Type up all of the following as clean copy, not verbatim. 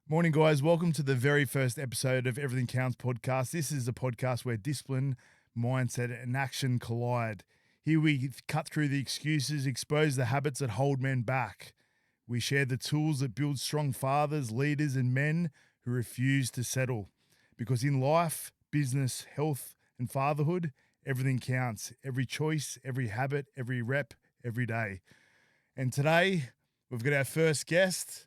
Morning, guys. Welcome to the very first episode of Everything Counts podcast. This is a podcast where discipline, mindset, and action collide. Here we cut through the excuses, expose the habits that hold men back. We share the tools that build strong fathers, leaders, and men who refuse to settle. Because in life, business, health, and fatherhood, everything counts. Every choice, every habit, every rep, every day. And today, we've got our first guest.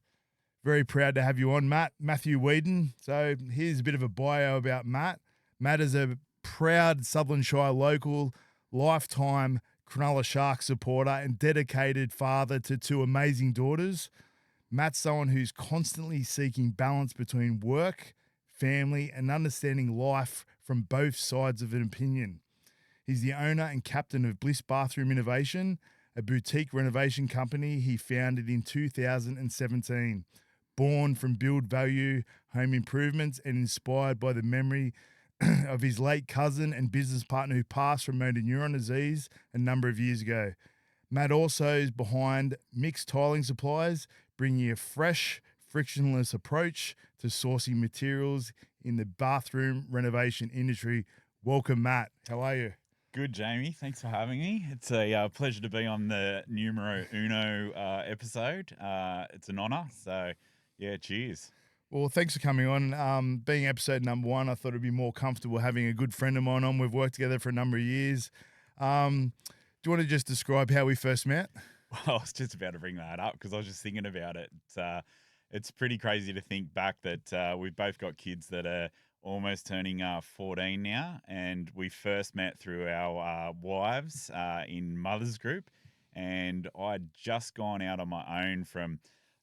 Very proud to have you on, Matthew Weeden. So here's a bit of a bio about Matt. Matt is a proud Sutherland Shire local, lifetime Cronulla Sharks supporter and dedicated father to two amazing daughters. Matt's someone who's constantly seeking balance between work, family, and understanding life from both sides of an opinion. He's the owner and captain of Bliss Bathroom Innovation, a boutique renovation company he founded in 2017. Born from build value home improvements and inspired by the memory of his late cousin and business partner who passed from motor neuron disease a number of years ago. Matt also is behind Mixed Tiling Supplies, bringing a fresh, frictionless approach to sourcing materials in the bathroom renovation industry. Welcome, Matt. How are you? Good, Jamie. Thanks for having me. It's a pleasure to be on the numero uno episode. It's an honour. So, yeah, cheers. Well, thanks for coming on. Being episode number one, I thought it'd be more comfortable having a good friend of mine on. We've worked together for a number of years. Do you want to just describe how we first met? Well, I was just about to bring that up because I was just thinking about it. It's pretty crazy to think back that we've both got kids that are almost turning 14 now, and we first met through our wives in Mother's Group, and I'd just gone out on my own from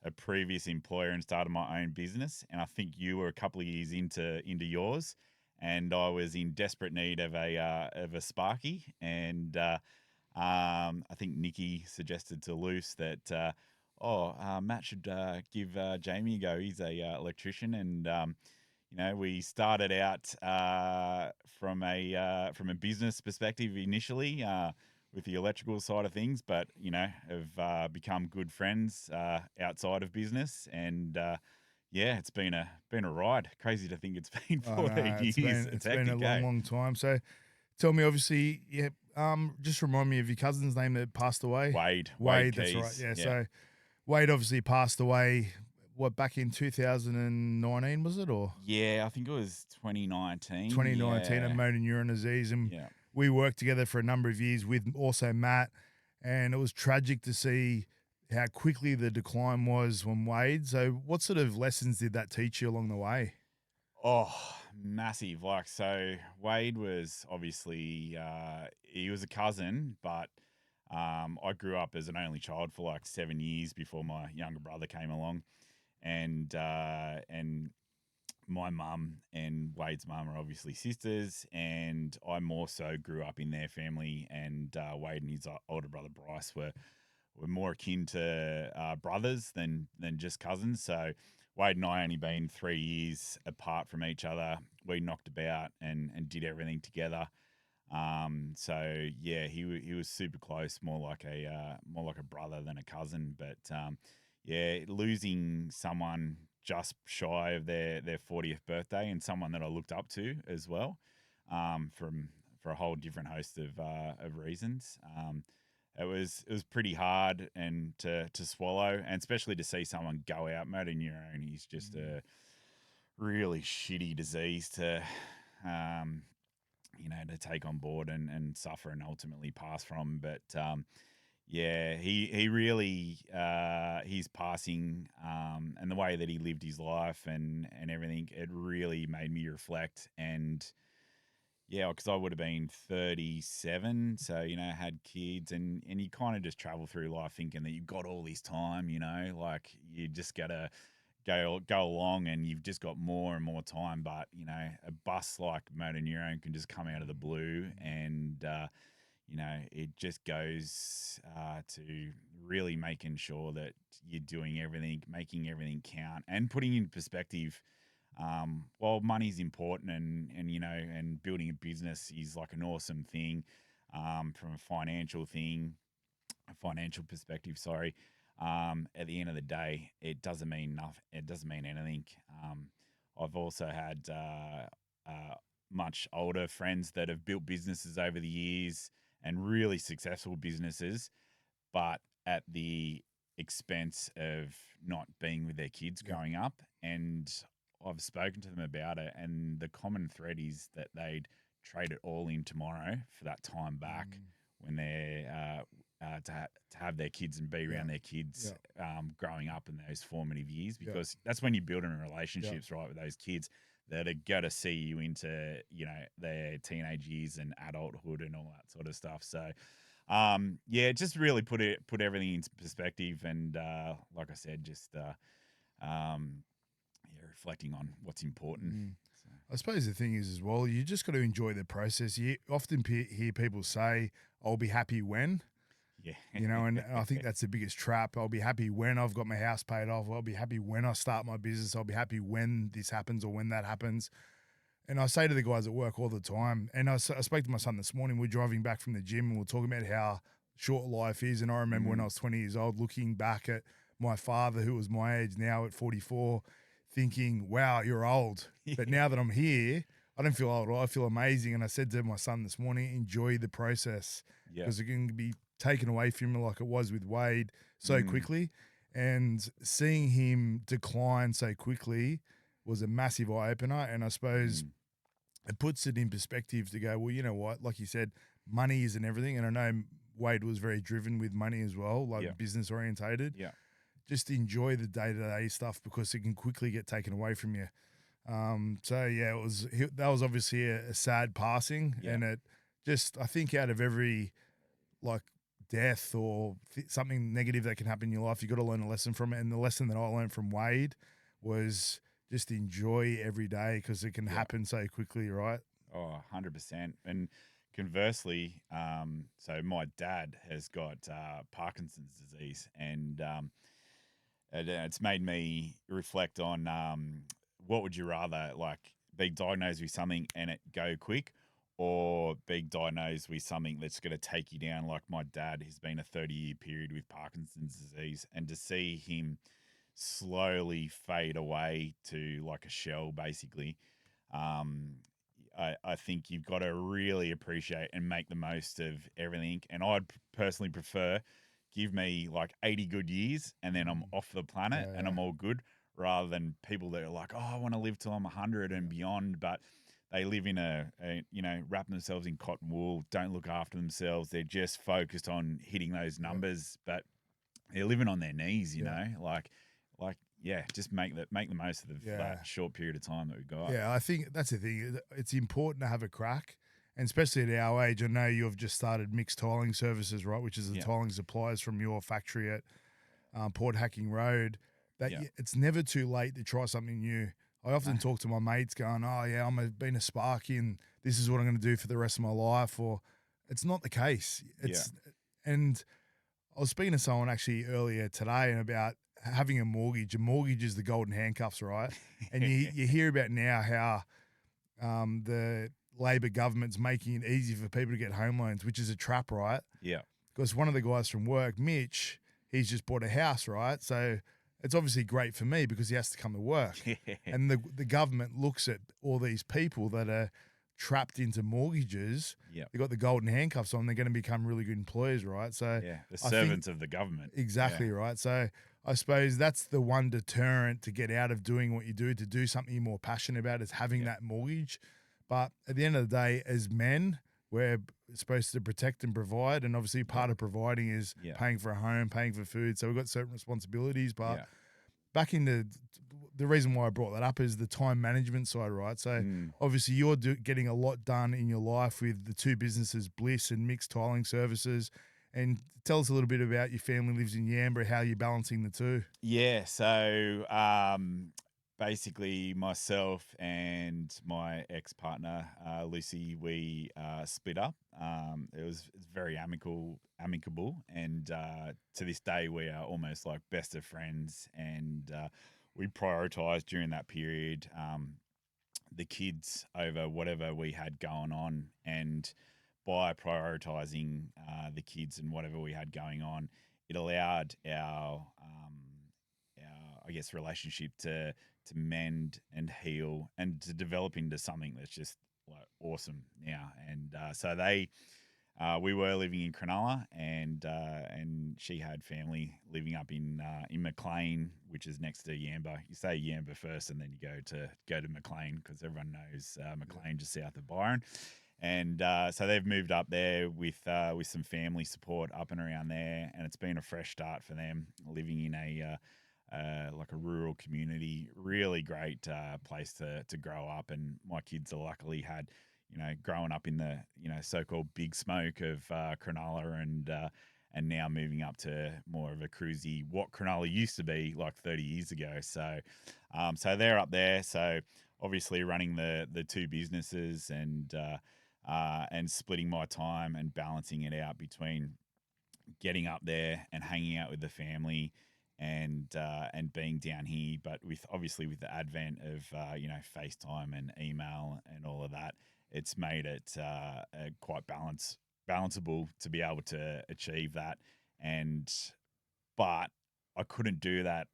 a previous employer and started my own business, and I think you were a couple of years into yours, and I was in desperate need of a Sparky, and I think Nikki suggested to Luce that Matt should give Jamie a go. He's a electrician, and we started out from a business perspective initially with the electrical side of things, but have become good friends outside of business, and it's been a ride. Crazy to think it's been 14 years. It's been a long time. So, tell me, obviously, just remind me of your cousin's name that passed away. Wade That's Keys. right. Yeah. So, Wade obviously passed away. What, back in 2019 was it, or? Yeah, I think it was 2019. 2019, yeah. a motor neuron disease, and Yeah. we worked together for a number of years with also Matt, and it was tragic to see how quickly the decline was from Wade. So, what sort of lessons did that teach you along the way? Oh, massive. So Wade was obviously, he was a cousin, but I grew up as an only child for like 7 years before my younger brother came along. And my mum and Wade's mum are obviously sisters, and I more so grew up in their family. And Wade and his older brother Bryce were more akin to brothers than just cousins. So Wade and I only been 3 years apart from each other. We knocked about and did everything together. So yeah, he was super close, more like a brother than a cousin. But losing someone just shy of their 40th birthday, and someone that I looked up to as well, for a whole different host of reasons. It was pretty hard and to swallow, and especially to see someone go out. Motor neurone is just a really shitty disease to to take on board and suffer and ultimately pass from. But he really his passing and the way that he lived his life and everything, it really made me reflect. And yeah, because I would have been 37, so had kids, and you kind of just travel through life thinking that you've got all this time, like you just gotta go along, and you've just got more and more time. But a bus like motor neurone can just come out of the blue, and it just goes to really making sure that you're doing everything, making everything count, and putting in perspective. While money's important, and building a business is like an awesome thing, from a financial perspective, sorry. At the end of the day, it doesn't mean nothing. It doesn't mean anything. I've also had much older friends that have built businesses over the years and really successful businesses, but at the expense of not being with their kids Yeah. growing up. And I've spoken to them about it, and the common thread is that they'd trade it all in tomorrow for that time back Mm. when they're to have their kids and be Yeah. around their kids Yeah. growing up in those formative years, Yeah. because that's when you're building Yeah. relationships, right, with those kids that are going to see you into, their teenage years and adulthood and all that sort of stuff. So, just really put everything into perspective, and like I said, just reflecting on what's important. Mm. So, I suppose the thing is as well, you just got to enjoy the process. You often hear people say, "I'll be happy when," yeah, and I think that's the biggest trap. I'll be happy when I've got my house paid off. I'll be happy when I start my business. I'll be happy when this happens or when that happens. And I say to the guys at work all the time, and I spoke to my son this morning. We're driving back from the gym and we're talking about how short life is. And I remember when I was 20 years old, looking back at my father, who was my age now at 44, thinking, wow, you're old. But now that I'm here, I don't feel old. I feel amazing. And I said to my son this morning, enjoy the process, yeah, because it can be taken away from you like it was with Wade so quickly. And seeing him decline so quickly was a massive eye opener. And I suppose it puts it in perspective to go, well, you know what? Like you said, money isn't everything. And I know Wade was very driven with money as well, like yeah, business orientated. yeah, Just enjoy the day to day stuff, because it can quickly get taken away from you. That was obviously a sad passing, yeah, and it just, I think, out of every like death or something negative that can happen in your life, you got to learn a lesson from it. And the lesson that I learned from Wade was just enjoy every day, because it can yeah. happen so quickly, right? Oh, 100%. And conversely, so my dad has got Parkinson's disease, and it's made me reflect on what would you rather, like, be diagnosed with something and it go quick, or be diagnosed with something that's going to take you down. Like my dad has been a 30-year period with Parkinson's disease, and to see him slowly fade away to like a shell, basically. Um, I think you've got to really appreciate and make the most of everything. And I'd personally prefer give me like 80 good years and then I'm off the planet and Yeah, I'm all good, rather than people that are like, oh, I want to live till I'm 100 and beyond, but they live in wrap themselves in cotton wool, don't look after themselves. They're just focused on hitting those numbers, but they're living on their knees, yeah, just make the most of yeah. that short period of time that we've got. Yeah, I think that's the thing. It's important to have a crack, and especially at our age. I know you've just started mixed tiling services, right? Which is the Yeah, tiling suppliers from your factory at Port Hacking Road. yeah, It's never too late to try something new. I often talk to my mates, going, "Oh yeah, been a Sparky, and this is what I'm going to do for the rest of my life." Or it's not the case. yeah, And I was speaking to someone actually earlier today about having a mortgage. A mortgage is the golden handcuffs, right? And you hear about now how the Labor government's making it easy for people to get home loans, which is a trap, right? yeah, Because one of the guys from work, Mitch, he's just bought a house, right? So it's obviously great for me because he has to come to work. And the government looks at all these people that are trapped into mortgages. yeah, They've got the golden handcuffs on. They're going to become really good employees, right? So yeah. The I think servants of the government. exactly right. So I suppose that's the one deterrent to get out of doing what you do, to do something you're more passionate about, is having Yeah, that mortgage. But at the end of the day, as men, we're supposed to protect and provide. And obviously, yeah, part of providing is yeah, paying for a home, paying for food. So we've got certain responsibilities. But yeah, back into the reason why I brought that up is the time management side, right? So mm, obviously, you're getting a lot done in your life with the two businesses, Bliss and Mixed Tiling Services. And tell us a little bit about your family lives in Yambra, how you're balancing the two. yeah. So basically, myself and my ex partner Lucy, we split up. It's very amicable, and to this day, we are almost like best of friends. And we prioritized during that period the kids over whatever we had going on, and by prioritizing the kids and whatever we had going on, it allowed our I guess relationship to mend and heal and to develop into something that's just like awesome now. And so we were living in Cronulla, and she had family living up in Maclean, which is next to Yamba. You say Yamba first, and then you go to Maclean because everyone knows Maclean just south of Byron. And so they've moved up there with some family support up and around there, and it's been a fresh start for them living in like a rural community. Really great place to grow up, and my kids are luckily had growing up in the so-called big smoke of Cronulla, and now moving up to more of a cruisy what Cronulla used to be like 30 years ago. So so they're up there. So obviously running the two businesses and splitting my time and balancing it out between getting up there and hanging out with the family and being down here, but with the advent of FaceTime and email and all of that, it's made it quite balanceable to be able to achieve that. And but I couldn't do that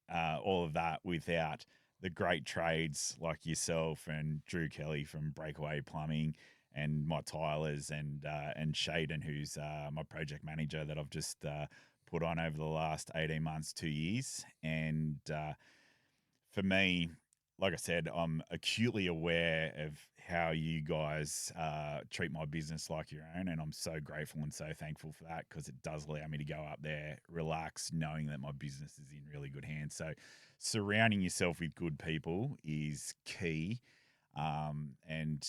all of that without the great trades like yourself and Drew Kelly from Breakaway Plumbing and my tilers and Shaden, who's my project manager that I've just put on over the last 18 months, 2 years. And for me, like I said, I'm acutely aware of how you guys treat my business like your own. And I'm so grateful and so thankful for that, because it does allow me to go up there, relax, knowing that my business is in really good hands. So surrounding yourself with good people is key. And,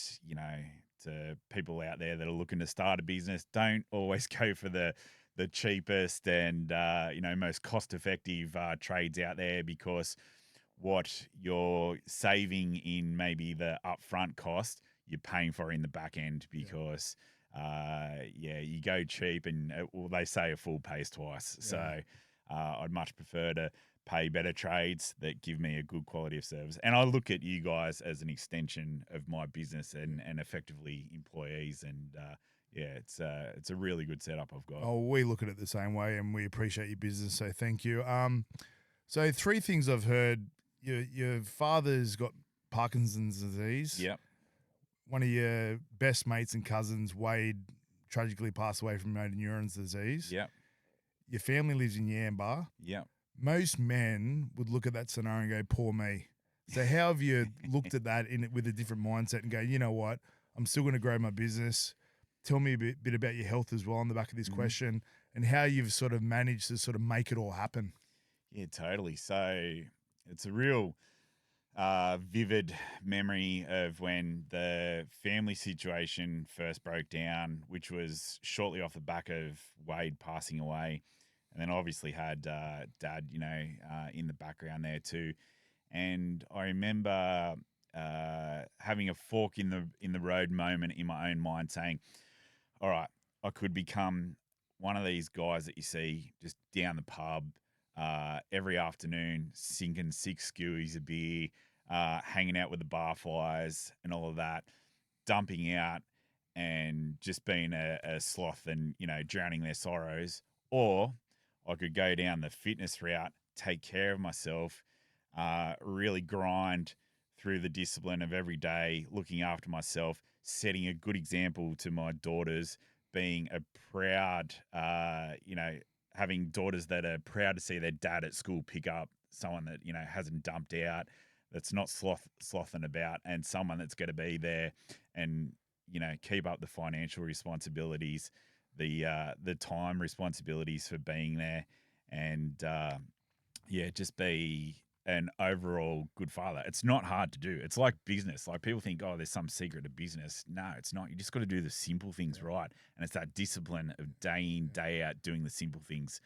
to people out there that are looking to start a business, don't always go for the cheapest and most cost effective trades out there, because what you're saving in maybe the upfront cost, you're paying for in the back end, because you go cheap and they say a fool pays twice. Yeah. So I'd much prefer to pay better trades that give me a good quality of service. And I look at you guys as an extension of my business and effectively employees. And it's a really good setup I've got. Oh, we look at it the same way, and we appreciate your business. So thank you. So 3 things I've heard. Your father's got Parkinson's disease. Yep. One of your best mates and cousins, Wade, tragically passed away from motor neurons disease. Yep. Your family lives in Yamba. Yep. Most men would look at that scenario and go, poor me. So how have you looked at that with a different mindset and go, you know what, I'm still going to grow my business. Tell me a bit about your health as well on the back of this question, and how you've sort of managed to sort of make it all happen. Yeah, totally. So it's a real vivid memory of when the family situation first broke down, which was shortly off the back of Wade passing away. And then obviously had Dad, in the background there too. And I remember having a fork in the road moment in my own mind, saying, all right, I could become one of these guys that you see just down the pub every afternoon, sinking 6 skewies of beer, hanging out with the barflies and all of that, dumping out and just being a sloth and, drowning their sorrows. Or I could go down the fitness route, take care of myself, really grind through the discipline of every day, looking after myself, setting a good example to my daughters, being a proud, having daughters that are proud to see their dad at school pick up someone that, hasn't dumped out, that's not slothing about, and someone that's going to be there and, keep up the financial responsibilities, the time responsibilities for being there, and just be an overall good father. It's not hard to do. It's like business. Like people think, oh, there's some secret to business. No, it's not. You just got to do the simple things right, and it's that discipline of day in, day out doing the simple things.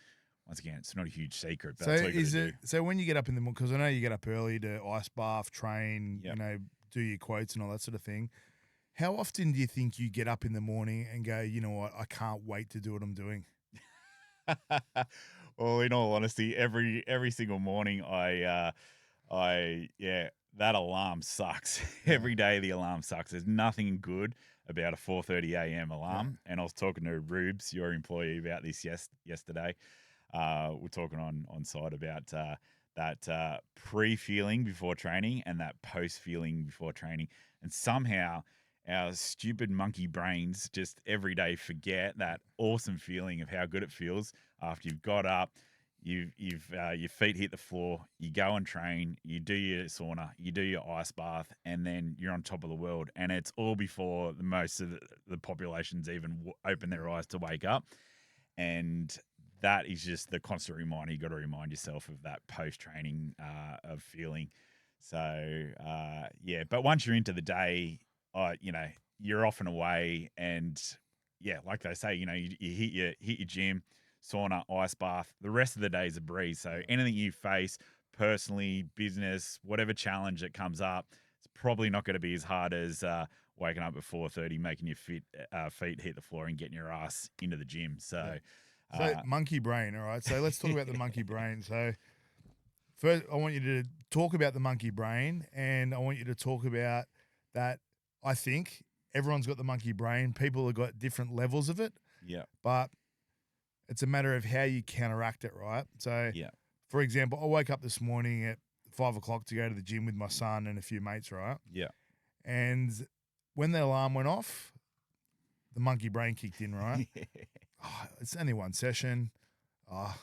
Once again, it's not a huge secret, but that's all you got to do. So when you get up in the morning, because I know you get up early to ice bath, train, do your quotes and all that sort of thing. How often do you think you get up in the morning and go, you know what, I can't wait to do what I'm doing? Well, in all honesty, every single morning, that alarm sucks. Yeah. Every day the alarm sucks. There's nothing good about a 4:30 a.m. alarm. Yeah. And I was talking to Rubes, your employee, about this yesterday. we're talking on site about that pre-feeling before training and that post-feeling before training. And somehow our stupid monkey brains just every day forget that awesome feeling of how good it feels after you've got up, your feet hit the floor, you go and train, you do your sauna, you do your ice bath, and then you're on top of the world. And it's all before the most of the populations even open their eyes to wake up. And that is just the constant reminder. You got to remind yourself of that post-training of feeling. So yeah, but once you're into the day, you're off and away, and yeah, like they say, you hit your gym, sauna, ice bath. The rest of the day is a breeze. So anything you face personally, business, whatever challenge that comes up, it's probably not going to be as hard as waking up at 4:30, making your feet hit the floor and getting your ass into the gym. So. So monkey brain, all right. So let's talk about the monkey brain. So first, I want you to talk about the monkey brain, and I want you to talk about that. I think everyone's got the monkey brain. People have got different levels of it. Yeah. But it's a matter of how you counteract it, right? So, Yeah. for example, I woke up this morning at 5 o'clock to go to the gym with my son and a few mates, right? Yeah. And when the alarm went off, the monkey brain kicked in, right? Oh, it's only one session. Oh,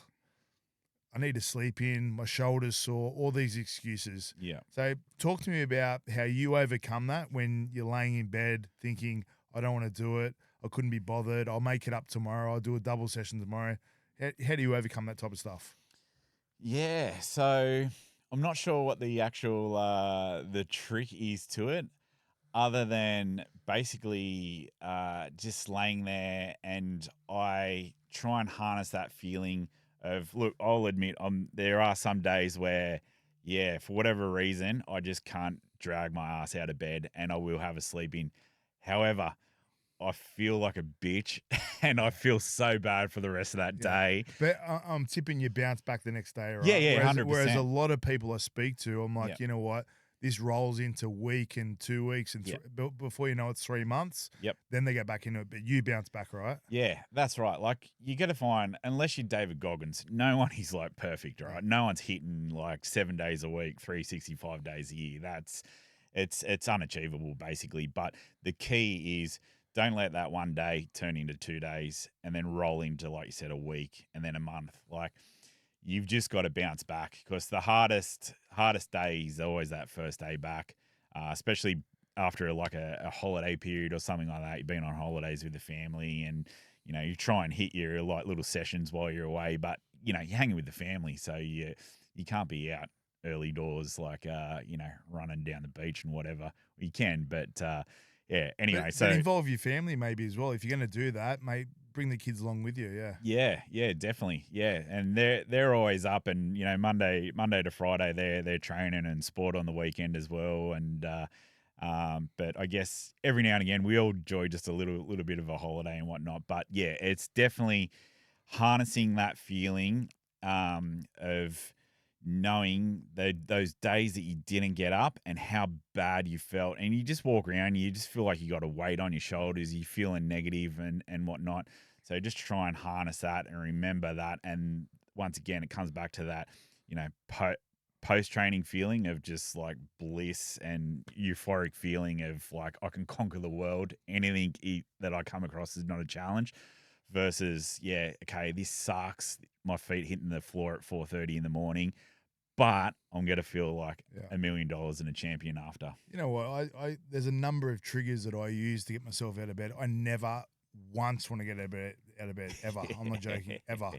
I need to sleep in. My shoulder's sore. All these excuses. Yeah. So talk to me about how you overcome that when you're laying in bed thinking, I don't want to do it. I couldn't be bothered. I'll make it up tomorrow. I'll do a double session tomorrow. How do you overcome that type of stuff? Yeah. So I'm not sure what the actual the trick is to it, other than basically just laying there, and I try and harness that feeling of, look, I'll admit there are some days where, yeah, for whatever reason, I just can't drag my ass out of bed and I will have a sleep in. However, I feel like a bitch and I feel so bad for the rest of that day. But I'm tipping you bounce back the next day, right? Yeah, yeah, Whereas 100%. a lot of people I speak to, I'm like, Yeah. you know what? This rolls into week and 2 weeks, and before you know it's 3 months. Yep. Then they get back into it, but you bounce back, right? Yeah, that's right. Like, you got to find, unless you're David Goggins, no one is like perfect, right? No one's hitting like 7 days a week, 365 days a year. It's unachievable basically. But the key is, don't let that one day turn into 2 days and then roll into, like you said, a week and then a month. Like, you've just got to bounce back, because the hardest day is always that first day back, especially after a holiday period or something like that. You've been on holidays with the family, and you try and hit your like little sessions while you're away, but you're hanging with the family, so you can't be out early doors like running down the beach and whatever. You can, but yeah. Anyway, but involve your family maybe as well if you're going to do that, mate. Bring the kids along with you. Yeah, definitely. Yeah, and they're always up, and Monday to Friday they're training and sport on the weekend as well. And but I guess every now and again we all enjoy just a little bit of a holiday and whatnot. But yeah, it's definitely harnessing that feeling of knowing those days that you didn't get up and how bad you felt, and you just walk around, you just feel like you got a weight on your shoulders, you're feeling negative and whatnot. So just try and harness that and remember that. And once again, it comes back to that, post-training feeling of just like bliss and euphoric feeling of like, I can conquer the world. Anything that I come across is not a challenge. Versus, yeah, okay, this sucks. My feet hitting the floor at 4:30 in the morning, but I'm gonna feel like $1 million and a champion after. You know what? I there's a number of triggers that I use to get myself out of bed. I never once want to get out of bed ever. I'm not joking, ever.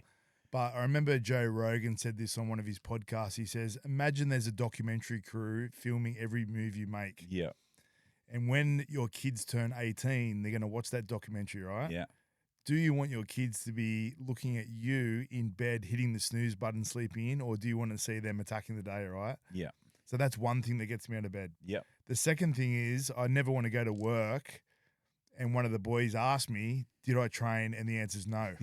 But I remember Joe Rogan said this on one of his podcasts. He says, imagine there's a documentary crew filming every move you make. Yeah. And when your kids turn 18, they're going to watch that documentary, right? Yeah. Do you want your kids to be looking at you in bed, hitting the snooze button, sleeping in, or do you want to see them attacking the day, right? Yeah. So that's one thing that gets me out of bed. Yeah. The second thing is I never want to go to work and one of the boys asks me, did I train? And the answer's no.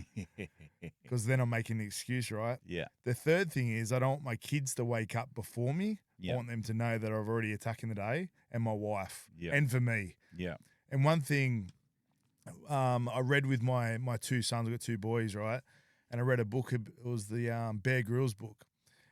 Because then I'm making an excuse, right? Yeah. The third thing is I don't want my kids to wake up before me. Yeah. I want them to know that I've already attacking the day, and my wife. Yeah. And for me. Yeah. And one thing I read with my two sons, I've got two boys, right? and I read a book. It was the Bear Grylls book.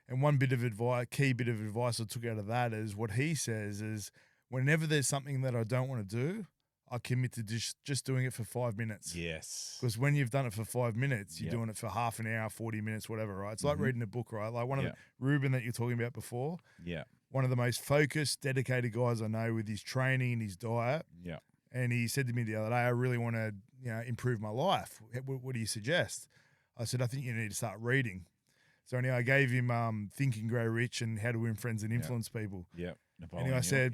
And one bit of advice, key bit of advice I took out of that is what he says is whenever there's something that I don't want to do, I commit to just doing it for 5 minutes. Yes. Because when you've done it for 5 minutes, you're Yep. doing it for half an hour, 40 minutes, whatever, right? It's like Mhm. reading a book, right? Like one of Yep. the Ruben that you're talking about before, Yeah. one of the most focused, dedicated guys I know with his training and his diet. Yeah. And he said to me the other day, I really want to, improve my life. What do you suggest? I said, I think you need to start reading. So anyway, I gave him Think and Grow Rich and How to Win Friends and Influence People. Yeah. Anyway, I said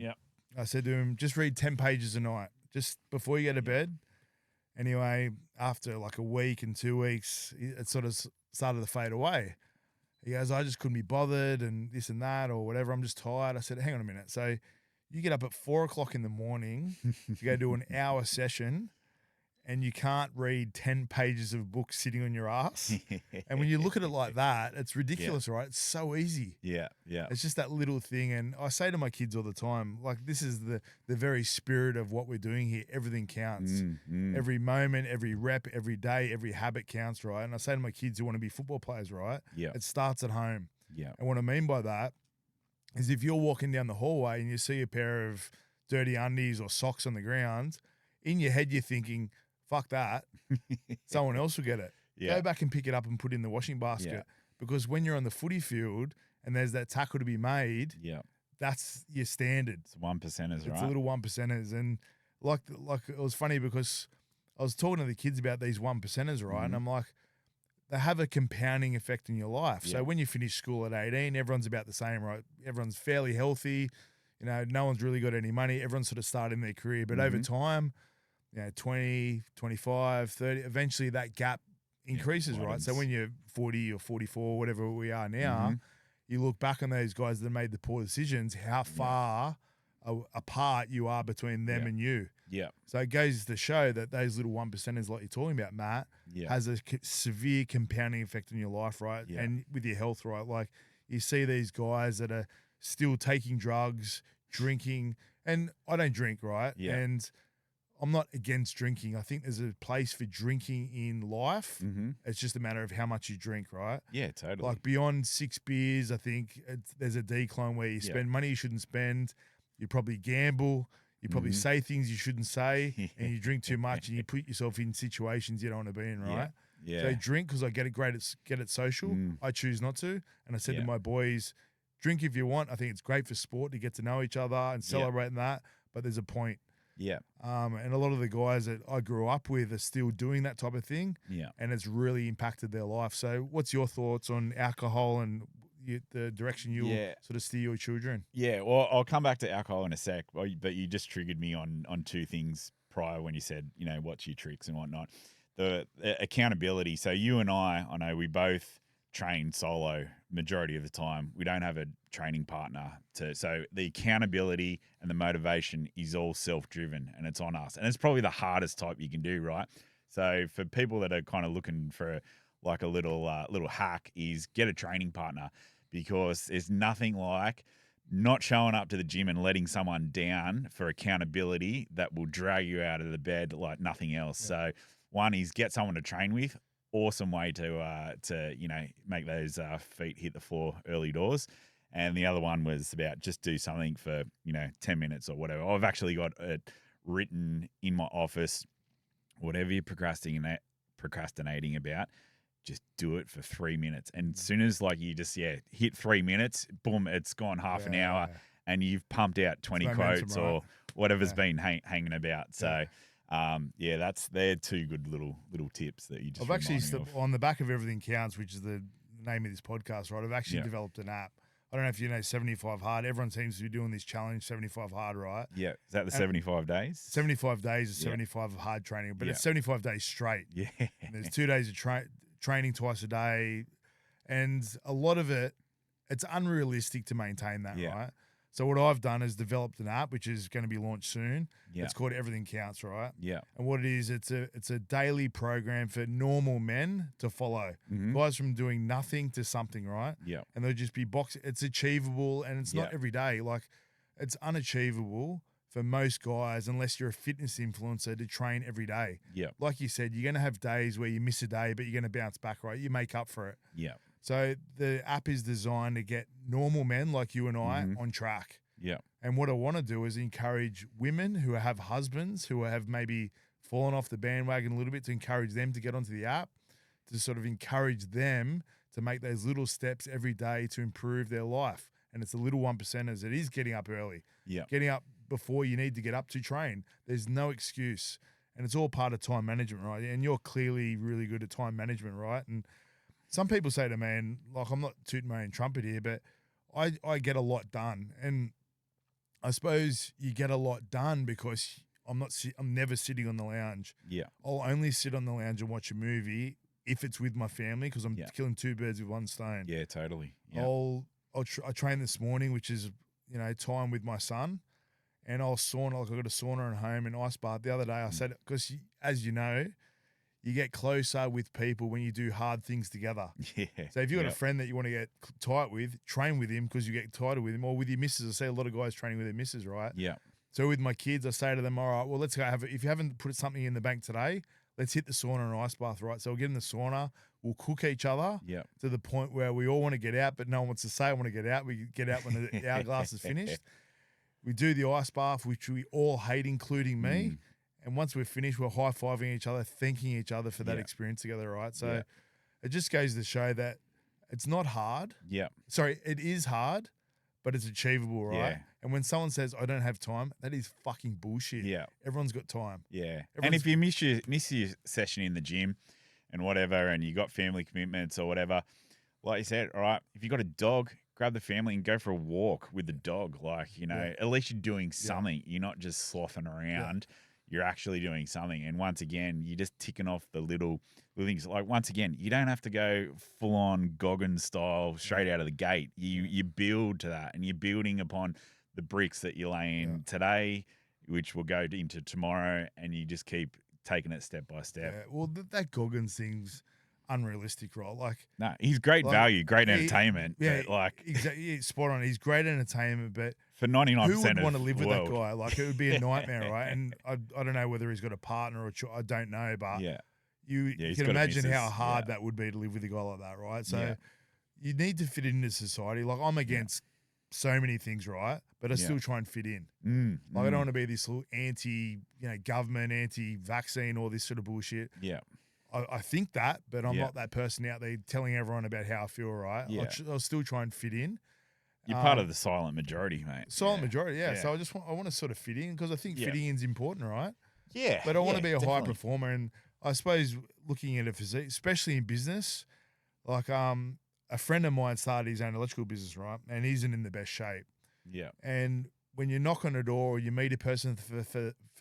to him, just read 10 pages a night, just before you go to bed. Anyway, after like a week and 2 weeks, it sort of started to fade away. He goes, I just couldn't be bothered and this and that or whatever. I'm just tired. I said, hang on a minute. So you get up at 4 o'clock in the morning to go do an hour session and you can't read 10 pages of a book sitting on your ass. And when you look at it like that, it's ridiculous, right? It's so easy. Yeah. Yeah. It's just that little thing. And I say to my kids all the time, like, this is the very spirit of what we're doing here. Everything counts. Every moment, every rep, every day, every habit counts, right? And I say to my kids who want to be football players, right? Yeah. It starts at home. Yeah. And what I mean by that is if you're walking down the hallway and you see a pair of dirty undies or socks on the ground, in your head you're thinking, fuck that. Someone else will get it. Yeah. Go back and pick it up and put it in the washing basket. Yeah. Because when you're on the footy field and there's that tackle to be made, Yeah. that's your standard. It's 1%ers, right? It's a little 1%ers. And like it was funny because I was talking to the kids about these 1%ers, right? And I'm like, they have a compounding effect in your life. Yeah. So when you finish school at 18, everyone's about the same, right? Everyone's fairly healthy. No one's really got any money. Everyone's sort of starting their career. But over time, 20, 25, 30, eventually that gap increases, right? So when you're 40 or 44, whatever we are now, you look back on those guys that made the poor decisions, how far apart you are between them and you. Yeah. So it goes to show that those little 1%ers like you're talking about, Matt, has a severe compounding effect on your life, right? Yeah. And with your health, right? Like you see these guys that are still taking drugs, drinking, and I don't drink, right? Yeah. And I'm not against drinking. I think there's a place for drinking in life. It's just a matter of how much you drink, right? Yeah, totally. Like beyond 6 beers, I think there's a decline where you spend money you shouldn't spend. You probably gamble. You probably say things you shouldn't say, and you drink too much, and you put yourself in situations you don't want to be in, right? Yeah. So drink because I get it social. I choose not to, and I said to my boys, drink if you want. I think it's great for sport to get to know each other and celebrate that, but there's a point. Yeah. And a lot of the guys that I grew up with are still doing that type of thing. Yeah. And it's really impacted their life. So what's your thoughts on alcohol and the direction you'll sort of steer your children? Yeah. Well, I'll come back to alcohol in a sec, but you just triggered me on two things prior when you said, what's your tricks and whatnot. The accountability. So you and I know we both train solo majority of the time. We don't have a training partner so the accountability and the motivation is all self-driven and it's on us. And it's probably the hardest type you can do, right? So for people that are kind of looking for like a little hack is get a training partner, because there's nothing like not showing up to the gym and letting someone down for accountability that will drag you out of the bed like nothing else. So one is get someone to train with. Awesome way to make those feet hit the floor early doors. And the other one was about just do something for 10 minutes or whatever. I've actually got it written in my office. Whatever you're procrastinating about, just do it for 3 minutes. And as soon as you just hit 3 minutes, boom, it's gone half an hour, and you've pumped out 20 quotes or whatever's been hanging about. So. They're two good little tips that you just. I've actually on the back of Everything Counts, which is the name of this podcast, right? I've actually developed an app. I don't know if you know 75 Hard. Everyone seems to be doing this challenge 75 Hard, right? Yeah, is that the 75 days? 75 days is 75 of hard training, but it's 75 days straight. Yeah, and there's 2 days of training twice a day, and a lot of it's unrealistic to maintain that, right? So what I've done is developed an app which is going to be launched soon. Yeah. It's called Everything Counts, right? Yeah. And what it is, it's a daily program for normal men to follow. Guys from doing nothing to something, right? Yeah. And they'll just be it's achievable, and it's not every day. Like, it's unachievable for most guys, unless you're a fitness influencer, to train every day. Yeah. Like you said, you're going to have days where you miss a day, but you're going to bounce back, right? You make up for it. Yeah. So the app is designed to get normal men like you and I Mhm. on track. Yeah. And what I want to do is encourage women who have husbands who have maybe fallen off the bandwagon a little bit, to encourage them to get onto the app, to sort of encourage them to make those little steps every day to improve their life. And it's the little 1%ers. It is getting up early, Yeah. getting up before you need to get up to train. There's no excuse. And it's all part of time management, right? And you're clearly really good at time management, right? And some people say to me, and like, I'm not tooting my own trumpet here, but I get a lot done. And I suppose you get a lot done because I'm never sitting on the lounge. Yeah. I'll only sit on the lounge and watch a movie if it's with my family, because I'm Yeah. killing two birds with one stone. Yeah, totally. Yeah. I trained this morning, which is, time with my son, and I'll sauna. Like, I got a sauna at home and ice bath. The other day I said, because as you know, you get closer with people when you do hard things together. Yeah. So if you've got a Yep. friend that you want to get tight with, train with him because you get tighter with him, or with your missus. I see a lot of guys training with their missus, right? Yeah. So with my kids, I say to them, all right, well, let's go if you haven't put something in the bank today, let's hit the sauna and ice bath, right? So we'll get in the sauna, we'll cook each other Yeah. to the point where we all want to get out, but no one wants to say I want to get out. We get out when the hourglass is finished. We do the ice bath, which we all hate, including me. Mm. And once we're finished, we're high-fiving each other, thanking each other for that Yeah. experience together, right? So Yeah. it just goes to show that it's not hard. Yeah. Sorry, it is hard, but it's achievable, right? Yeah. And when someone says, I don't have time, that is fucking bullshit. Yeah. Everyone's got time. Yeah. And Everyone's- if you miss your session in the gym and whatever, and you got family commitments or whatever, like you said, all right, if you got a dog, grab the family and go for a walk with the dog. Like, at least you're doing something. You're not just sloughing around. You're actually doing something. And once again, you're just ticking off the little things. Like, once again, you don't have to go full on Goggins style straight out of the gate. You build to that, and you're building upon the bricks that you're laying today, which will go into tomorrow, and you just keep taking it step by step. Yeah, well, that Goggins thing's unrealistic, right? Like, No, he's great value, great entertainment. Yeah, but like, exactly, spot on. He's great entertainment, but for 99% who would want to of live the with that world. guy? Like, it would be a nightmare, right? And I don't know whether he's got a partner or I don't know, but Yeah. you he's can got a imagine how missus, hard that would be to live with a guy like that, right? So Yeah. you need to fit into society. Like, I'm against so many things, right? But I still try and fit in. Like, I don't want to be this little government, anti-vaccine, all this sort of bullshit. Yeah. I think that, but I'm Yeah. not that person out there telling everyone about how I feel, right? Yeah. I'll still try and fit in. You're part of the silent majority, mate. Silent majority, yeah. Yeah. So I want to sort of fit in, because I think Yeah. fitting in's important, right? Yeah. But I want to yeah, be a high definitely. performer, and I suppose looking at a physique, especially in business, like a friend of mine started his own electrical business, right? And he isn't in the best shape. Yeah. And when you knock on a door or you meet a person for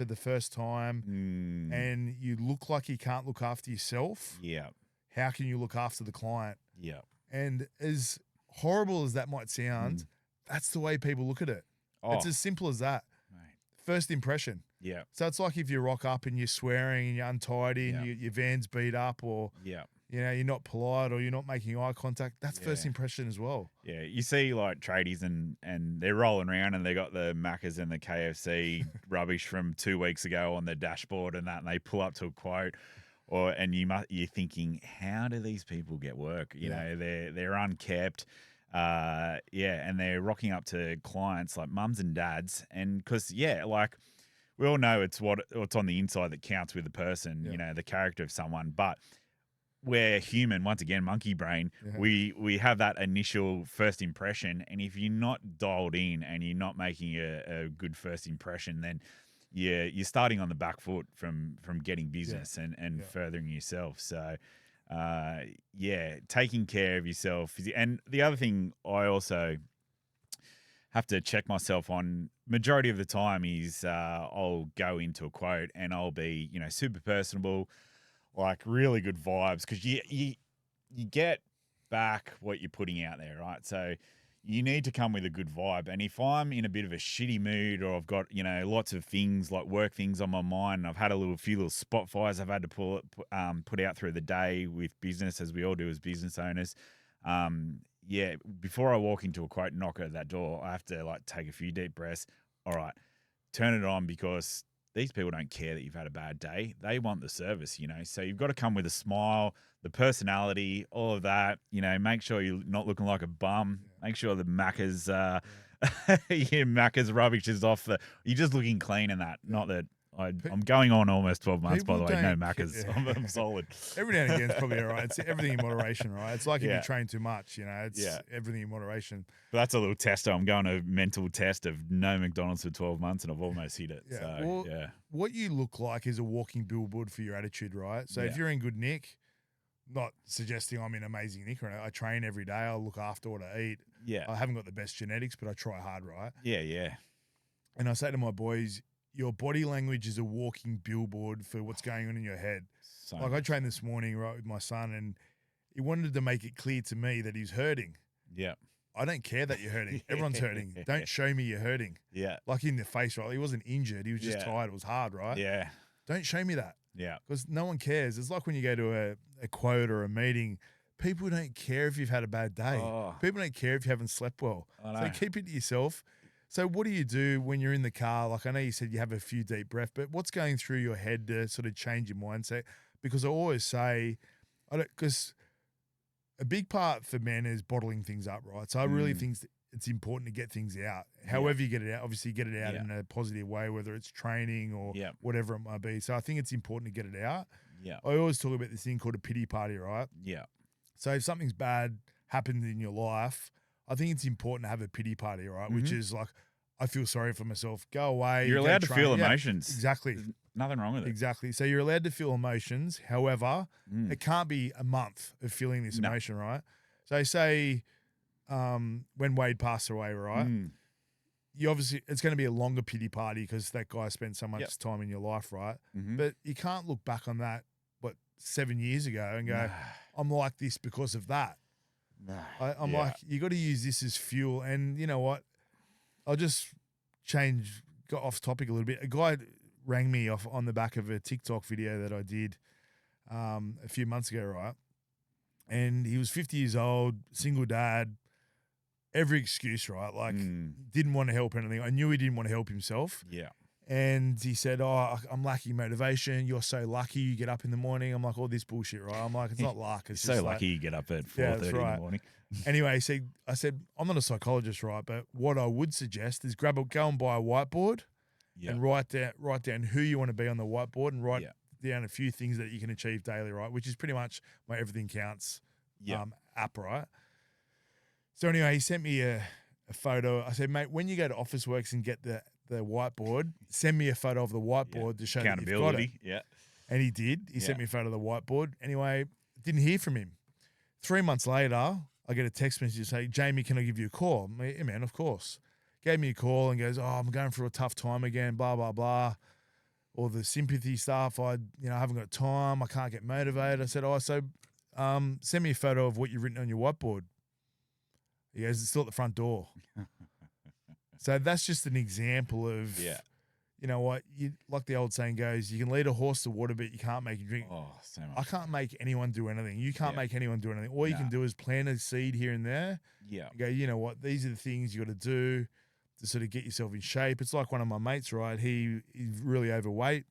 the first time, and you look like you can't look after yourself, Yeah. how can you look after the client? Yeah. And as horrible as that might sound, that's the way people look at it. Oh, It's as simple as that. mate. First impression. Yeah. So it's like if you rock up and you're swearing and you're untidy and Yeah. your van's beat up, or Yeah. you're not polite, or you're not making eye contact. That's first Yeah. impression as well. Yeah. You see like tradies and they're rolling around and they got the Maccas and the KFC rubbish from 2 weeks ago on their dashboard and that, and they pull up to a quote. And you're thinking, how do these people get work? You know, they're unkept. And they're rocking up to clients like mums and dads. And because, like we all know it's what's on the inside that counts with the person, the character of someone. But we're human, once again, monkey brain. Yeah. We have that initial first impression. And if you're not dialed in and you're not making a good first impression, then you're starting on the back foot from getting business and furthering yourself. So, taking care of yourself. And the other thing I also have to check myself on majority of the time is I'll go into a quote and I'll be, super personable, like really good vibes, because you get back what you're putting out there, right? So you need to come with a good vibe. And if I'm in a bit of a shitty mood, or I've got, lots of things like work things on my mind, and I've had a few little spot fires I've had to put out through the day with business, as we all do as business owners. Before I walk into a quote, knock at that door, I have to take a few deep breaths. All right, turn it on because these people don't care that you've had a bad day. They want the service, So you've got to come with a smile, the personality, all of that. Make sure you're not looking like a bum. Yeah. Make sure the Macca's, your Macca's rubbish is off. You're just looking clean in that. Yeah. Not that I'm going on almost 12 months, by People the way. No don't Macca's. yeah. I'm solid. Every now and again, it's probably all right. It's everything in moderation, right? It's like if Yeah. you train too much, it's Yeah. everything in moderation. But that's a little tester. I'm going a mental test of no McDonald's for 12 months, and I've almost hit it. Yeah. So, Well, yeah. What you look like is a walking billboard for your attitude, right? So if Yeah. you're in good nick, not suggesting I'm in amazing nick, right? I train every day. I look after what I eat. Yeah. I haven't got the best genetics, but I try hard, right? Yeah. And I say to my boys, your body language is a walking billboard for what's going on in your head. So Like I trained this morning, right, with my son, and he wanted to make it clear to me that he's hurting. Yeah. I don't care that you're hurting. Everyone's hurting. Don't show me you're hurting. Yeah. Like in the face, right? He wasn't injured. He was just Yeah. tired. It was hard, right? Yeah. Don't show me that Yeah. because no one cares. It's like when you go to a quote or a meeting, people don't care if you've had a bad day. Oh, People don't care if you haven't slept well. I So know. keep it to yourself. So what do you do when you're in the car? Like I know you said you have a few deep breaths, but what's going through your head to sort of change your mindset? Because I always say, because a big part for men is bottling things up, right? So I really think it's important to get things out. However you get it out, obviously get it out in a positive way, whether it's training or whatever it might be. So I think it's important to get it out. Yeah. I always talk about this thing called a pity party, right? Yeah. So if something's bad happened in your life, I think it's important to have a pity party, right? Which is like, I feel sorry for myself. Go away. You're go allowed to train. feel Yeah, emotions. exactly. There's nothing wrong with it. Exactly. So you're allowed to feel emotions. However, it can't be a month of feeling this emotion, right? So say when Wade passed away, right? You obviously, it's going to be a longer pity party because that guy spent so much time in your life, right? But you can't look back on that, 7 years ago and go, I'm like this because of that. I'm like, you got to use this as fuel. And you know what? I'll just got off topic a little bit. A guy rang me off on the back of a TikTok video that I did a few months ago, right? And he was 50 years old, single dad, every excuse, right? Like, didn't want to help anything. I knew he didn't want to help himself. Yeah. And he said, I'm lacking motivation. You're so lucky you get up in the morning. I'm like, all this bullshit, right? I'm like, it's not luck. It's so just lucky you get up at 4:30 in the morning. Anyway, I said, I'm not a psychologist, right? But what I would suggest is go and buy a whiteboard and write down who you want to be on the whiteboard and write down a few things that you can achieve daily, right? Which is pretty much my Everything Counts app, right? So anyway, he sent me a photo. I said, mate, when you go to Officeworks and get the whiteboard, send me a photo of the whiteboard to show that you've got it. Yeah. And he did. He sent me a photo of the whiteboard. Anyway, didn't hear from him. 3 months later, I get a text message to say, Jamie, can I give you a call? I'm like, yeah, man, of course. Gave me a call and goes, I'm going through a tough time again, blah, blah, blah. All the sympathy stuff. I haven't got time. I can't get motivated. I said, send me a photo of what you've written on your whiteboard. He goes, it's still at the front door. So that's just an example of, you know what, like the old saying goes, you can lead a horse to water, but you can't make it drink. Oh, so much. I can't make anyone do anything. You can't make anyone do anything. All you can do is plant a seed here and there. Yeah. And go, you know what, these are the things you got to do to sort of get yourself in shape. It's like one of my mates, right? He's really overweight.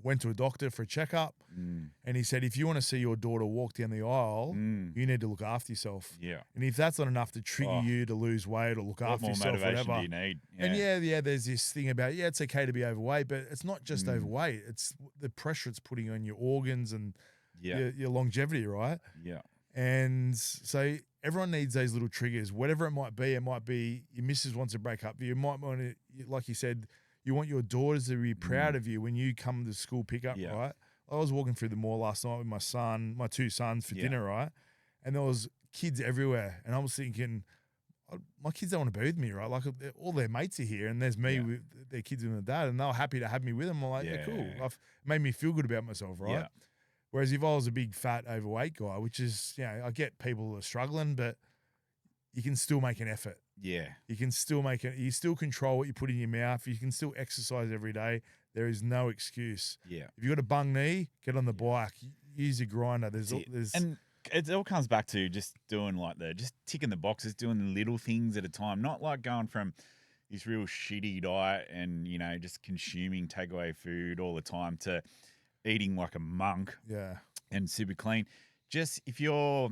Went to a doctor for a checkup, and he said, if you want to see your daughter walk down the aisle, you need to look after yourself. Yeah. And if that's not enough to trigger you to lose weight or look after yourself, what more motivation whatever. do you need? And there's this thing about, it's okay to be overweight, but it's not just overweight. It's the pressure it's putting on your organs and your longevity, right? Yeah. And so everyone needs those little triggers, whatever it might be. It might be your missus wants to break up. You might want to, like you said, you want your daughters to be proud of you when you come to school pickup, right? I was walking through the mall last night with my two sons for dinner, right? And there was kids everywhere. And I was thinking, my kids don't want to be with me, right? Like all their mates are here and there's me with their kids and their dad and they were happy to have me with them. I'm like, cool. It made me feel good about myself, right? Yeah. Whereas if I was a big, fat, overweight guy, which is, I get people are struggling, but you can still make an effort. Yeah. You can still make it. You still control what you put in your mouth. You can still exercise every day. There is no excuse. Yeah. If you've got a bung knee, get on the bike. Use your grinder. And it all comes back to just doing just ticking the boxes, doing the little things at a time. Not like going from, this real shitty diet and, just consuming takeaway food all the time to eating like a monk Yeah. and super clean. Just if you're,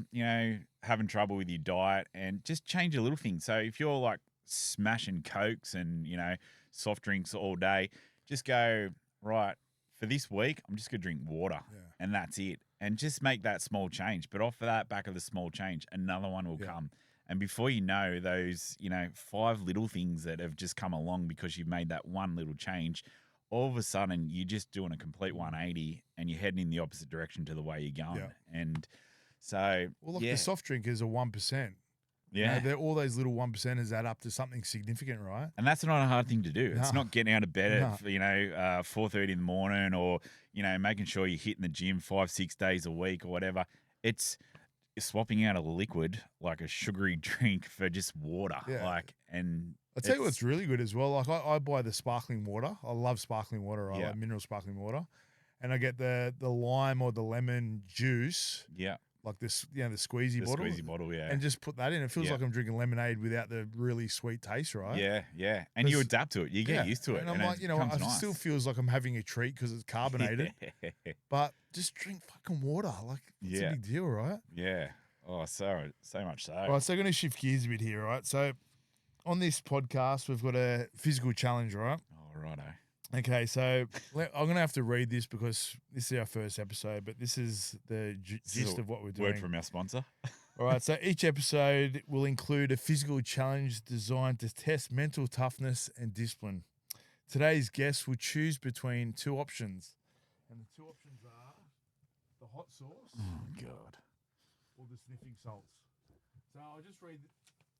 having trouble with your diet and just change a little thing. So if you're like smashing Cokes and, soft drinks all day, just go, right, for this week, I'm just going to drink water and that's it. And just make that small change. But off of that back of the small change, another one will come. And before you know, those, 5 little things that have just come along because you've made that one little change, all of a sudden you're just doing a complete 180 and you're heading in the opposite direction to the way you're going. Yeah. And so, well, look, the soft drinkers are 1%. Yeah. They're all those little 1%ers add up to something significant, right? And that's not a hard thing to do. No. It's not getting out of bed No. at 4:30 in the morning, or making sure you're hitting the gym 5-6 days a week or whatever. It's swapping out a liquid like a sugary drink for just water. Yeah. And I'll tell you what's really good as well. Like I buy the sparkling water. I love sparkling water. I like mineral sparkling water, and I get the lime or the lemon juice. Yeah. Like this, the squeezy bottle. The squeezy bottle, yeah. And just put that in. It feels like I'm drinking lemonade without the really sweet taste, right? Yeah, yeah. And you adapt to it. You get used to it. And I'm like, it still feels like I'm having a treat because it's carbonated. But just drink fucking water. Like, it's a big deal, right? Yeah. Oh, so much so. All right, so I'm going to shift gears a bit here, right? So on this podcast, we've got a physical challenge, right? Oh, righto. Okay, so I'm going to have to read this because this is our first episode, but this is the gist of what we're doing. Word from our sponsor. All right, so each episode will include a physical challenge designed to test mental toughness and discipline. Today's guests will choose between 2 options, and the 2 options are the hot sauce or the sniffing salts. So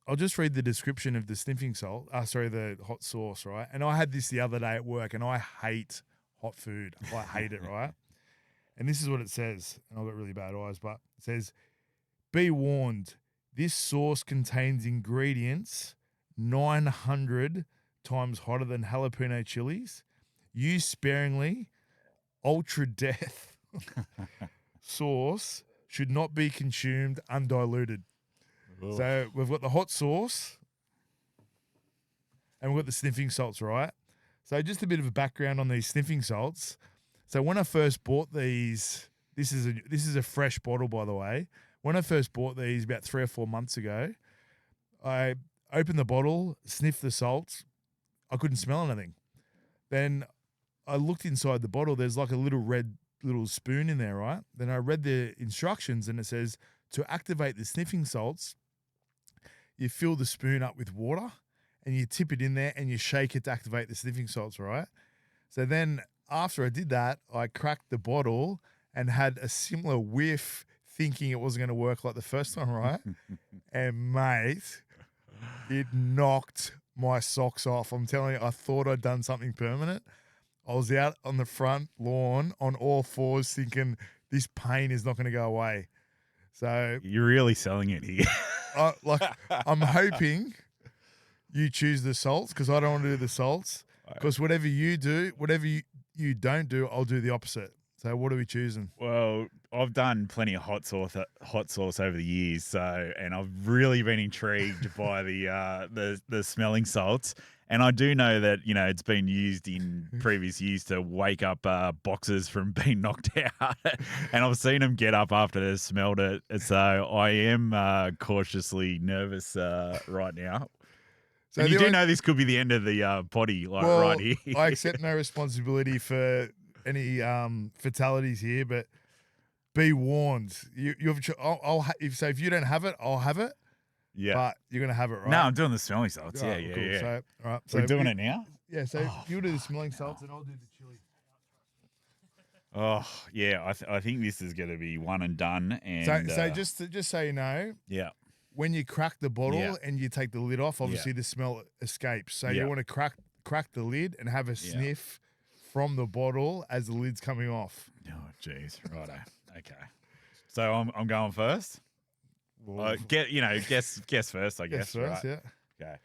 I'll just read the description of the sniffing salt. The hot sauce, right? And I had this the other day at work, and I hate hot food. I hate it, right? And this is what it says. And I've got really bad eyes, but it says, "Be warned, this sauce contains ingredients 900 times hotter than jalapeno chilies. Use sparingly. Ultra death sauce should not be consumed undiluted." So we've got the hot sauce and we've got the sniffing salts, right? So just a bit of a background on these sniffing salts. So when I first bought these, this is a fresh bottle, by the way. When I first bought these about 3 or 4 months ago, I opened the bottle, sniffed the salts. I couldn't smell anything. Then I looked inside the bottle. There's like a little spoon in there, right? Then I read the instructions and it says to activate the sniffing salts, you fill the spoon up with water and you tip it in there and you shake it to activate the sniffing salts, right? So then after I did that, I cracked the bottle and had a similar whiff thinking it wasn't going to work like the first time, right? And mate, it knocked my socks off. I'm telling you, I thought I'd done something permanent. I was out on the front lawn on all fours thinking this pain is not going to go away. So you're really selling it here. I'm hoping you choose the salts because I don't want to do the salts. Because whatever you do, whatever you don't do, I'll do the opposite. So what are we choosing? Well, I've done plenty of hot sauce over the years, and I've really been intrigued by the smelling salts. And I do know that, it's been used in previous years to wake up boxers from being knocked out. And I've seen them get up after they've smelled it. So I am cautiously nervous right now. So and you do know this could be the end of the potty, right here. I accept no responsibility for any fatalities here, but be warned. If you don't have it, I'll have it. Yeah, but you're gonna have it, right? No, I'm doing the smelling salts. Cool. Yeah. So, all right, we're doing it now. Yeah, so you'll do the smelling salts and I'll do the chili. Oh yeah, I think this is going to be one and done. And so just so you know, when you crack the bottle and you take the lid off, obviously the smell escapes. So you want to crack the lid and have a sniff from the bottle as the lid's coming off. Oh jeez, righto. Okay, so I'm going first. Guess first, I guess. Guess first, right? Yeah. Okay.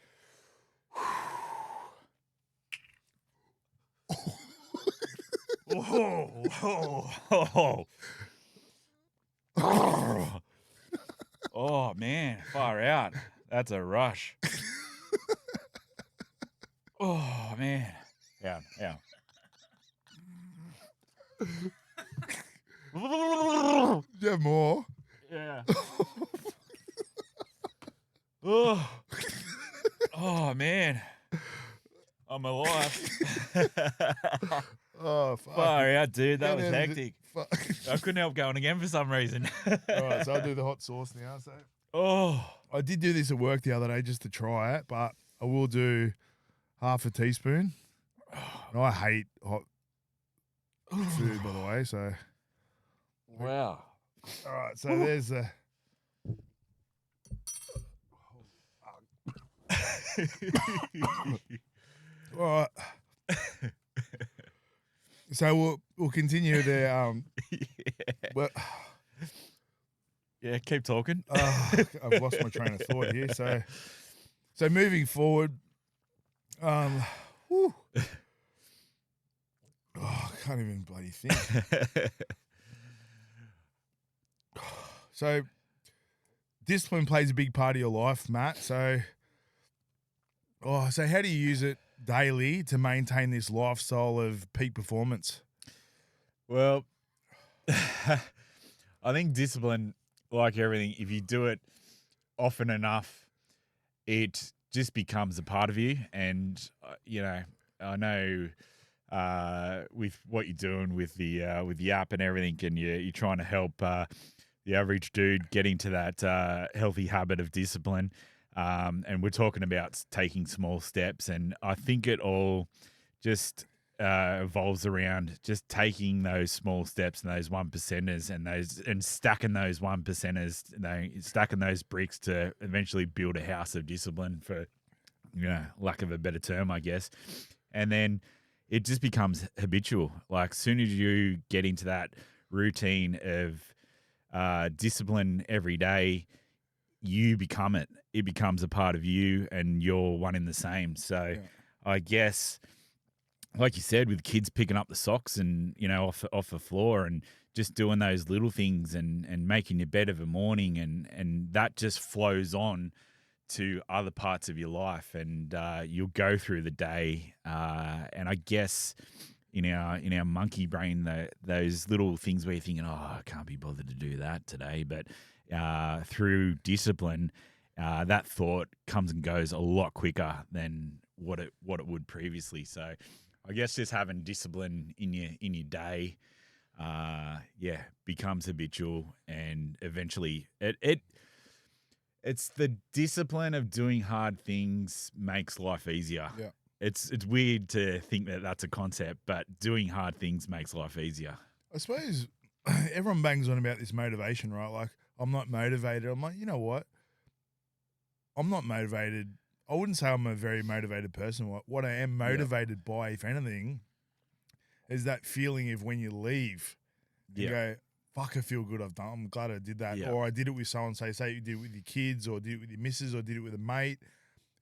Oh man, far out. That's a rush. Oh man. Yeah. Do you have more? Yeah. Oh. Oh man. I'm alive. Oh, fuck. Far out, dude. That Get was out of it. hectic. Fuck. I couldn't help going again for some reason. All right, so I'll do the hot sauce now. So Oh. I did do this at work the other day just to try it, but I will do half a teaspoon. And I hate hot food, by the way. So, Wow. all right, so there's the. All right. So we'll continue the well, Yeah, keep talking. I've lost my train of thought here. So moving forward, whew. Oh, I can't even bloody think. So discipline plays a big part of your life, Matt. So how do you use it daily to maintain this lifestyle of peak performance? Well, I think discipline, like everything, if you do it often enough, it just becomes a part of you. And, I know with what you're doing with the app and everything, and you're trying to help the average dude get into that healthy habit of discipline. And we're talking about taking small steps. And I think it all just evolves around just taking those small steps and those 1%ers and stacking those 1%ers, stacking those bricks to eventually build a house of discipline, for lack of a better term, I guess. And then it just becomes habitual. Like, soon as you get into that routine of discipline every day, you become it. It becomes a part of you, and you're one in the same. So I guess, like you said, with kids picking up the socks and, off the floor, and just doing those little things and making your bed of a morning, and that just flows on to other parts of your life, and you'll go through the day. And I guess in our monkey brain, those little things where you're thinking, oh, I can't be bothered to do that today. But through discipline, that thought comes and goes a lot quicker than what it would previously. So I guess just having discipline in your day, becomes habitual, and eventually it's the discipline of doing hard things makes life easier. Yeah. It's weird to think that that's a concept, but doing hard things makes life easier. I suppose everyone bangs on about this motivation, right? Like, I'm not motivated. I'm like, you know what? I'm not motivated. I wouldn't say I'm a very motivated person. What I am motivated by, if anything, is that feeling of when you leave and go, fuck, I feel good. I'm glad I did that. Or I did it with someone, say you did it with your kids, or did it with your missus, or did it with a mate,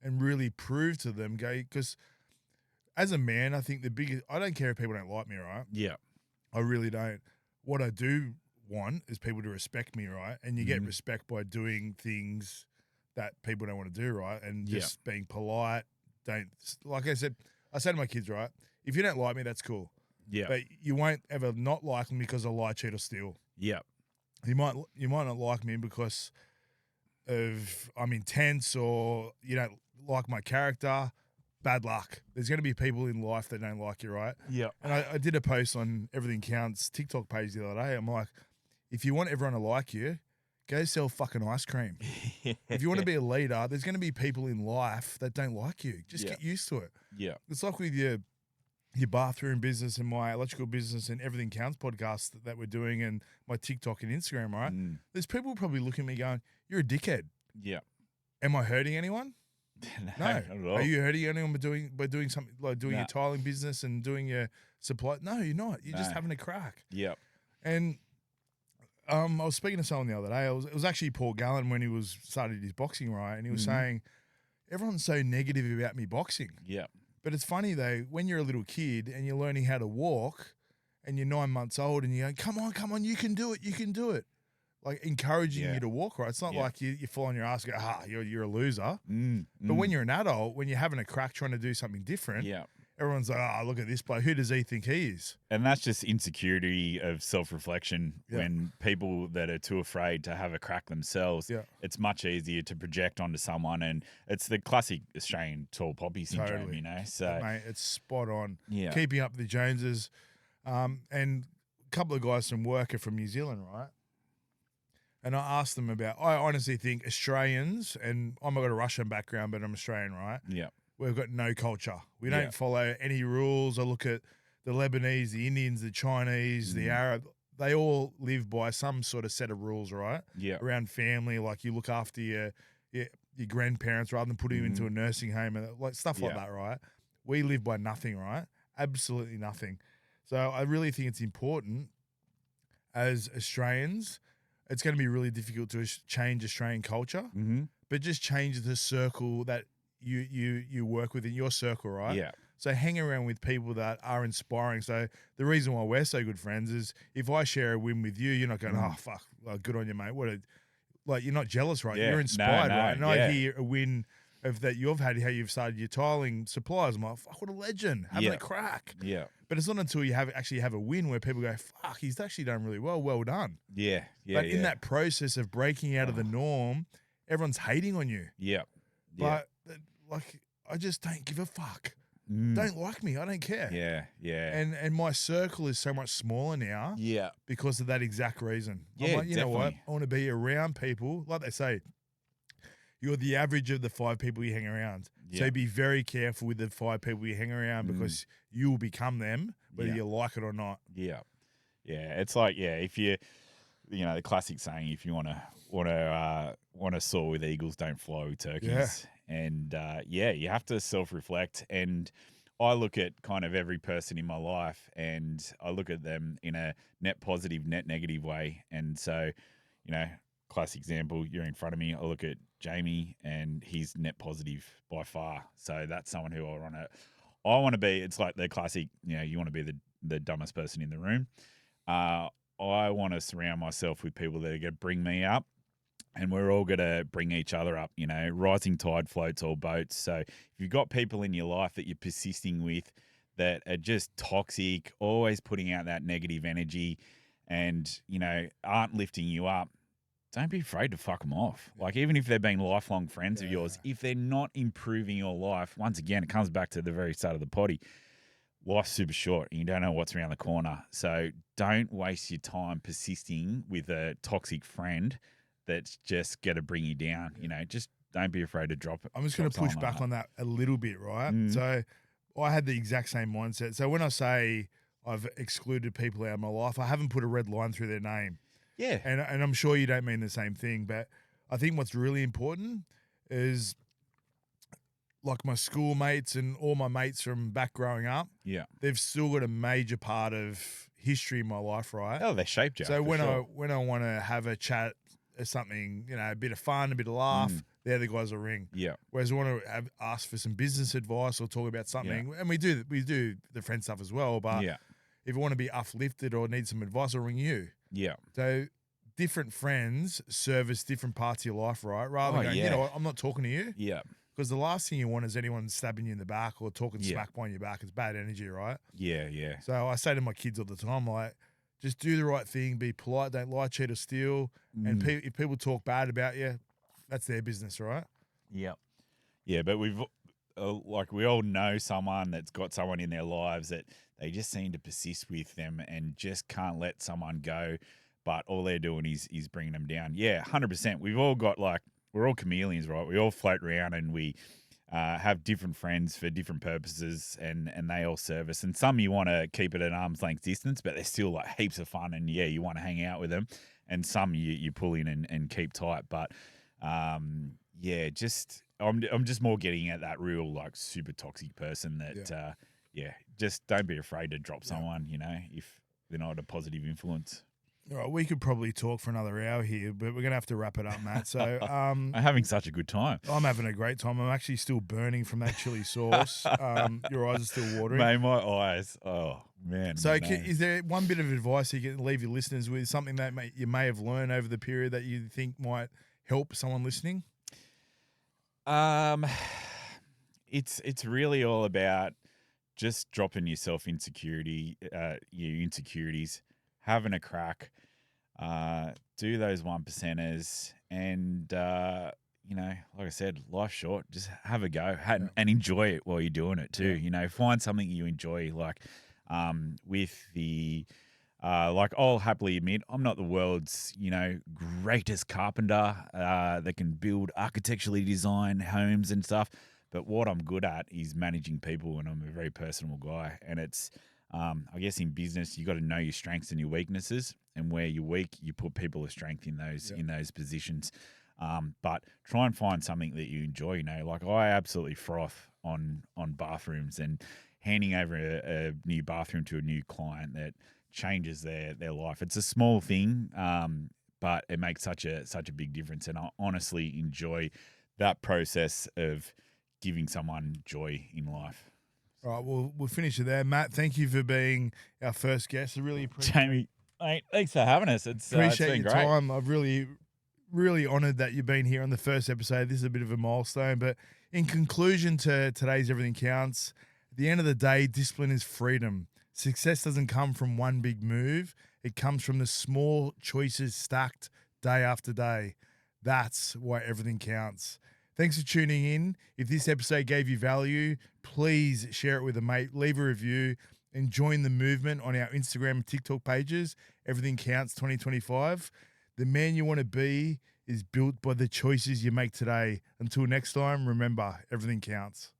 and really prove to them, because as a man, I think I don't care if people don't like me, right? Yeah. I really don't. What I do want is people to respect me, right? And you get respect by doing things that people don't want to do, right? And just being polite. Like I say to my kids, right? If you don't like me, that's cool. Yeah. But you won't ever not like me because I lie, cheat, or steal. Yeah. You might not like me because of I'm intense, or you don't like my character. Bad luck. There's going to be people in life that don't like you, right? Yeah. And I did a post on Everything Counts TikTok page the other day. I'm like, if you want everyone to like you, go sell fucking ice cream. If you want to be a leader, there's going to be people in life that don't like you. Just get used to it. Yeah. It's like with your bathroom business and my electrical business and Everything Counts podcast that we're doing, and my TikTok and Instagram, right? There's people probably looking at me going, you're a dickhead. Yeah. Am I hurting anyone? No. Not at all. Are you hurting anyone by doing something like doing your tiling business and doing your supply? No, you're not. You're just having a crack. Yeah. And I was speaking to someone the other day. It was actually Paul Gallen when he started his boxing, right? And he was saying, everyone's so negative about me boxing. Yeah. But it's funny though, when you're a little kid and you're learning how to walk and you're 9 months old and you go, come on, you can do it. like encouraging Yeah. you to walk right. It's not Yeah. like you fall on your ass and go, you're a loser. Mm, But when mm. you're an adult, when you're having a crack trying to do something different, Yeah. everyone's like, look at this bloke. Who does he think he is? And that's just insecurity of self-reflection. Yeah. When people that are too afraid to have a crack themselves, Yeah. it's much easier to project onto someone. And it's the classic Australian tall poppy syndrome, Totally. you know? So, Mate, it's spot on. yeah. Keeping up with the Joneses. And a couple of guys from work are from New Zealand, right? And I asked them I honestly think Australians, and I've got a Russian background, but I'm Australian, right? Yeah. We've got no culture. We Yeah. don't follow any rules. I look at the Lebanese, the Indians, the Chinese, the Arab. They all live by some sort of set of rules, right? Yeah. Around family, like you look after your grandparents rather than putting them into a nursing home and like stuff like Yeah. that, right? We live by nothing, right? Absolutely nothing. So I really think it's important as Australians. It's going to be really difficult to change Australian culture, but just change the circle that you work with in your circle, right? Yeah. So hang around with people that are inspiring. So the reason why we're so good friends is if I share a win with you, you're not going, oh fuck, good on you, mate. Like you're not jealous, right? Yeah. You're inspired, No, right? And yeah. I hear a win of that you've had, how you've started your tiling suppliers. I'm like, fuck, what a legend, having a crack. Yeah. But it's not until you actually have a win where people go, fuck, he's actually done really well. Well done. Yeah. Yeah. But in that process of breaking out of the norm, everyone's hating on you. Yeah. Yeah. But like, I just don't give a fuck. Mm. Don't like me. I don't care. Yeah. Yeah. And my circle is so much smaller now yeah. because of that exact reason. I'm Yeah, like, you know what? definitely. I want to be around people. Like they say, you're the average of the 5 people you hang around. Yeah. So be very careful with the 5 people you hang around because you will become them, whether Yeah. you like it or not. Yeah. Yeah. It's like, if you the classic saying, if you want to soar with eagles, don't fly with turkeys. Yeah. And you have to self-reflect. And I look at kind of every person in my life and I look at them in a net positive, net negative way. And so, classic example, you're in front of me. I look at Jamie and he's net positive by far. So that's someone who I want to be. It's like the classic, you want to be the dumbest person in the room. I want to surround myself with people that are going to bring me up, and we're all going to bring each other up. Rising tide floats all boats. So if you've got people in your life that you're persisting with that are just toxic, always putting out that negative energy and, aren't lifting you up, don't be afraid to fuck them off. Like, even if they've been lifelong friends of yours, if they're not improving your life, once again, it comes back to the very start of the potty. Life's super short and you don't know what's around the corner. So don't waste your time persisting with a toxic friend that's just going to bring you down. Just don't be afraid to drop it. I'm just going to push back on that a little bit, right? So I had the exact same mindset. So when I say I've excluded people out of my life, I haven't put a red line through their name. Yeah. And I'm sure you don't mean the same thing, but I think what's really important is like my schoolmates and all my mates from back growing up, they've still got a major part of history in my life, right? Oh, they shaped you. So when I want to have a chat or something, a bit of fun, a bit of laugh, they're the guys I ring. Yeah. Whereas I want to ask for some business advice or talk about something, and we do the friend stuff as well. But if I want to be uplifted or need some advice, I'll ring you. Yeah. So different friends service different parts of your life, right? Rather than going, you know what, I'm not talking to you. Yeah. Because the last thing you want is anyone stabbing you in the back or talking smack behind your back. It's bad energy, right? Yeah, yeah. So I say to my kids all the time, like, just do the right thing, be polite, don't lie, cheat, or steal. And if people talk bad about you, that's their business, right? Yeah. Yeah, but we all know someone that's got someone in their lives that they just seem to persist with them and just can't let someone go, but all they're doing is bringing them down. Yeah, 100%. We've all got we're all chameleons, right? We all float around and we have different friends for different purposes and they all serve us. And some you want to keep it at arm's length distance, but they're still like heaps of fun and you want to hang out with them. And some you pull in and keep tight. But I'm just more getting at that real super toxic person that just don't be afraid to drop someone, if they're not a positive influence. All right, we could probably talk for another hour here, but we're going to have to wrap it up, Matt. So I'm having such a good time. I'm having a great time. I'm actually still burning from that chili sauce. Your eyes are still watering. Mate, my eyes, Man, So, no. is there one bit of advice you can leave your listeners with, something that you may have learned over the period that you think might help someone listening? Um, it's really all about just dropping your insecurities, having a crack, do those 1%ers, and like I said, life's short. Just have a go Yeah. and enjoy it while you're doing it too. Yeah. Find something you enjoy. Like, with the like, I'll happily admit I'm not the world's greatest carpenter that can build architecturally designed homes and stuff. But what I'm good at is managing people, and I'm a very personable guy. And it's, I guess, in business you got to know your strengths and your weaknesses, and where you're weak, you put people of strength in those positions. But try and find something that you enjoy. Like, I absolutely froth on bathrooms, and handing over a new bathroom to a new client that changes their life. It's a small thing, but it makes such a big difference. And I honestly enjoy that process of giving someone joy in life. All right, we'll finish it there. Matt, thank you for being our first guest. I really Jamie, mate, thanks for having us. It's appreciate been your great. time. I've really honoured that you've been here on the first episode. This is a bit of a milestone. But in conclusion to today's Everything Counts, at the end of the day, discipline is freedom. Success doesn't come from one big move. It comes from the small choices stacked day after day. That's why everything counts. Thanks for tuning in. If this episode gave you value, please share it with a mate, leave a review, and join the movement on our Instagram and TikTok pages. Everything Counts 2025. The man you want to be is built by the choices you make today. Until next time, remember, everything counts.